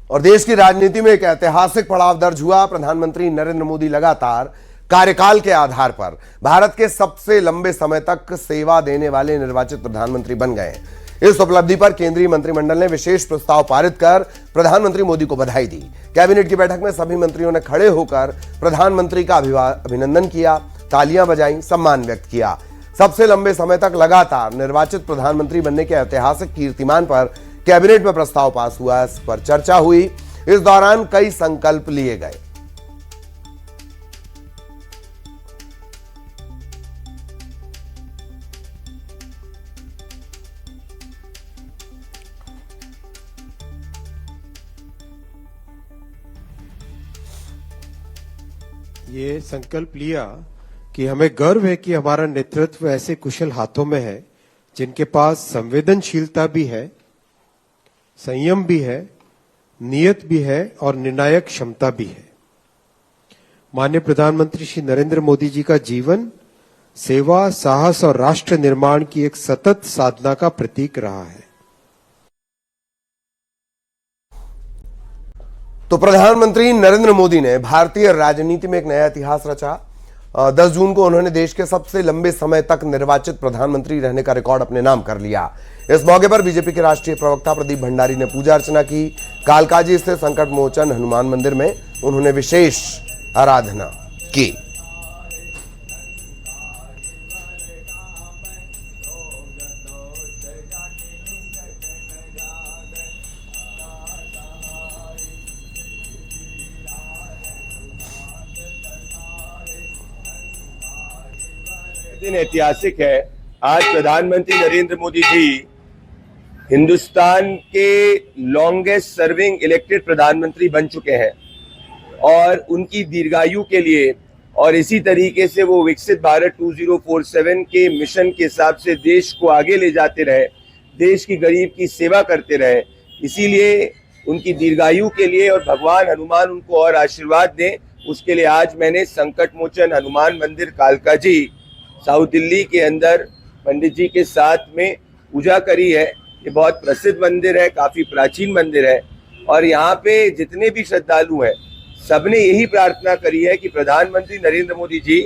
और देश की राजनीति में एक ऐतिहासिक पड़ाव दर्ज हुआ। प्रधानमंत्री नरेंद्र मोदी लगातार कार्यकाल के आधार पर भारत के सबसे लंबे समय तक सेवा देने वाले निर्वाचित प्रधानमंत्री बन गए। इस उपलब्धि पर केंद्रीय मंत्रिमंडल ने विशेष प्रस्ताव पारित कर प्रधानमंत्री मोदी को बधाई दी। कैबिनेट की बैठक में सभी मंत्रियों ने खड़े होकर प्रधानमंत्री का अभिनंदन किया, तालियां बजाई, सम्मान व्यक्त किया। सबसे लंबे समय तक लगातार निर्वाचित प्रधानमंत्री बनने के ऐतिहासिक कीर्तिमान पर कैबिनेट में प्रस्ताव पास हुआ, इस पर चर्चा हुई। इस दौरान कई संकल्प लिए गए। ये संकल्प लिया कि हमें गर्व है कि हमारा नेतृत्व ऐसे कुशल हाथों में है जिनके पास संवेदनशीलता भी है, संयम भी है, नियत भी है और निर्णायक क्षमता भी है। माननीय प्रधानमंत्री श्री नरेंद्र मोदी जी का जीवन सेवा, साहस और राष्ट्र निर्माण की एक सतत साधना का प्रतीक रहा है। तो प्रधानमंत्री नरेंद्र मोदी ने भारतीय राजनीति में एक नया इतिहास रचा। 10 जून को उन्होंने देश के सबसे लंबे समय तक निर्वाचित प्रधानमंत्री रहने का रिकॉर्ड अपने नाम कर लिया। इस मौके पर बीजेपी के राष्ट्रीय प्रवक्ता प्रदीप भंडारी ने पूजा अर्चना की। कालकाजी स्थित संकट मोचन हनुमान मंदिर में उन्होंने विशेष आराधना की। दिन ऐतिहासिक है। आज प्रधानमंत्री नरेंद्र मोदी जी हिंदुस्तान के लॉन्गेस्ट सर्विंग इलेक्टेड प्रधानमंत्री बन चुके हैं और उनकी दीर्घायु के लिए और इसी तरीके से वो विकसित भारत 2047 के मिशन के हिसाब से देश को आगे ले जाते रहे, देश की गरीब की सेवा करते रहे। इसीलिए उनकी दीर्घायु के लिए और भगवान हनुमान उनको और आशीर्वाद दें, उसके लिए आज मैंने संकट मोचन हनुमान मंदिर कालकाजी साउथ दिल्ली के अंदर पंडित जी के साथ में पूजा करी है। ये बहुत प्रसिद्ध मंदिर है, काफी प्राचीन मंदिर है और यहाँ पे जितने भी श्रद्धालु हैं सबने यही प्रार्थना करी है कि प्रधानमंत्री नरेंद्र मोदी जी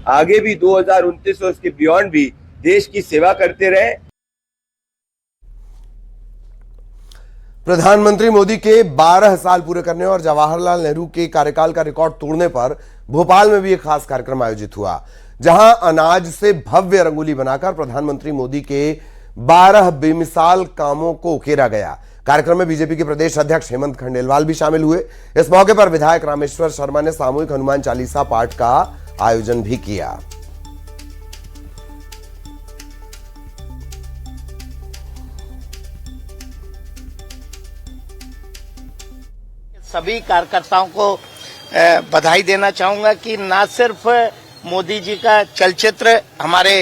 आगे भी 2029 और उसके बियॉन्ड भी देश की सेवा करते रहे। प्रधानमंत्री मोदी के 12 साल पूरे करने और जवाहरलाल नेहरू के कार्यकाल का रिकॉर्ड तोड़ने पर भोपाल में भी एक खास कार्यक्रम आयोजित हुआ, जहां अनाज से भव्य रंगोली बनाकर प्रधानमंत्री मोदी के 12 बेमिसाल कामों को उकेरा गया। कार्यक्रम में बीजेपी के प्रदेश अध्यक्ष हेमंत खंडेलवाल भी शामिल हुए। इस मौके पर विधायक रामेश्वर शर्मा ने सामूहिक हनुमान चालीसा पाठ का आयोजन भी किया। सभी कार्यकर्ताओं को बधाई देना चाहूंगा कि ना सिर्फ मोदी जी का चलचित्र हमारे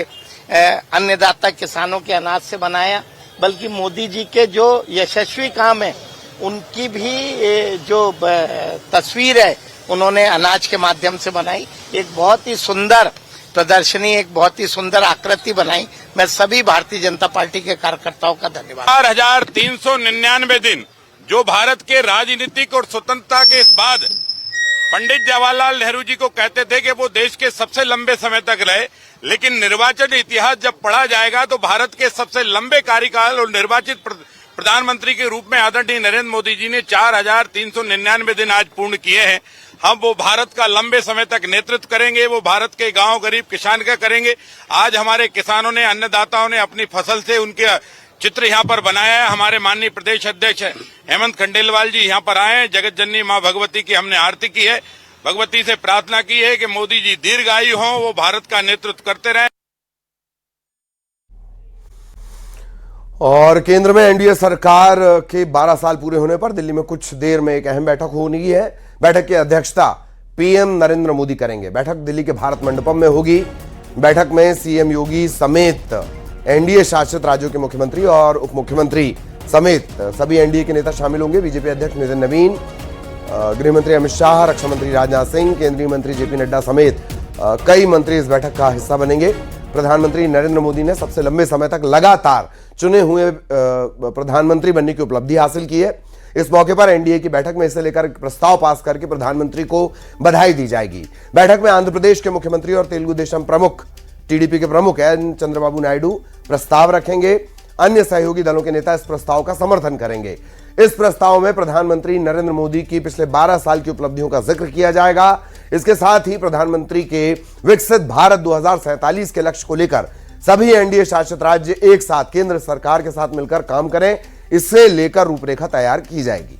अन्नदाता किसानों के अनाज से बनाया, बल्कि मोदी जी के जो यशस्वी काम है उनकी भी जो तस्वीर है उन्होंने अनाज के माध्यम से बनाई। एक बहुत ही सुंदर प्रदर्शनी, एक बहुत ही सुंदर आकृति बनाई। मैं सभी भारतीय जनता पार्टी के कार्यकर्ताओं का धन्यवाद। 4399 दिन जो भारत के राजनीतिक और स्वतंत्रता के इस बाद पंडित जवाहरलाल नेहरू जी को कहते थे कि वो देश के सबसे लंबे समय तक रहे, लेकिन निर्वाचन इतिहास जब पढ़ा जाएगा तो भारत के सबसे लंबे कार्यकाल और निर्वाचित प्रधानमंत्री के रूप में आदरणीय नरेंद्र मोदी जी ने 4399 दिन आज पूर्ण किए हैं। हम वो भारत का लंबे समय तक नेतृत्व करेंगे, वो भारत के गांव गरीब किसान का करेंगे। आज हमारे किसानों ने, अन्नदाताओं ने अपनी फसल से उनके चित्र यहाँ पर बनाया है। हमारे माननीय प्रदेश अध्यक्ष हेमंत खंडेलवाल जी यहाँ पर आए हैं। जगत जननी माँ भगवती की हमने आरती की है, भगवती से प्रार्थना की है कि मोदी जी दीर्घायु हों, वो भारत का नेतृत्व करते रहें। और केंद्र में एनडीए सरकार के 12 साल पूरे होने पर दिल्ली में कुछ देर में एक अहम बैठक होनी है। बैठक की अध्यक्षता पीएम नरेंद्र मोदी करेंगे। बैठक दिल्ली के भारत मंडपम में होगी। बैठक में सीएम योगी समेत एनडीए शासित राज्यों के मुख्यमंत्री और उप मुख्यमंत्री समेत सभी एनडीए के नेता शामिल होंगे। बीजेपी अध्यक्ष नितिन नवीन, गृह मंत्री अमित शाह, रक्षा मंत्री राजनाथ सिंह, केंद्रीय मंत्री जेपी नड्डा समेत कई मंत्री इस बैठक का हिस्सा बनेंगे। प्रधानमंत्री नरेंद्र मोदी ने सबसे लंबे समय तक लगातार चुने हुए प्रधानमंत्री बनने की उपलब्धि हासिल की है। इस मौके पर एनडीए की बैठक में इसे लेकर एक प्रस्ताव पास करके प्रधानमंत्री को बधाई दी जाएगी। बैठक में आंध्र प्रदेश के मुख्यमंत्री और तेलुगु देशम प्रमुख टीडीपी के प्रमुख एन चंद्रबाबू नायडू प्रस्ताव रखेंगे। अन्य सहयोगी दलों के नेता इस प्रस्ताव का समर्थन करेंगे। इस प्रस्ताव में प्रधानमंत्री नरेंद्र मोदी की पिछले 12 साल की उपलब्धियों का जिक्र किया जाएगा। इसके साथ ही प्रधानमंत्री के विकसित भारत 2047 के लक्ष्य को लेकर सभी एनडीए शासित राज्य एक साथ केंद्र सरकार के साथ मिलकर काम करें, इससे लेकर रूपरेखा तैयार की जाएगी।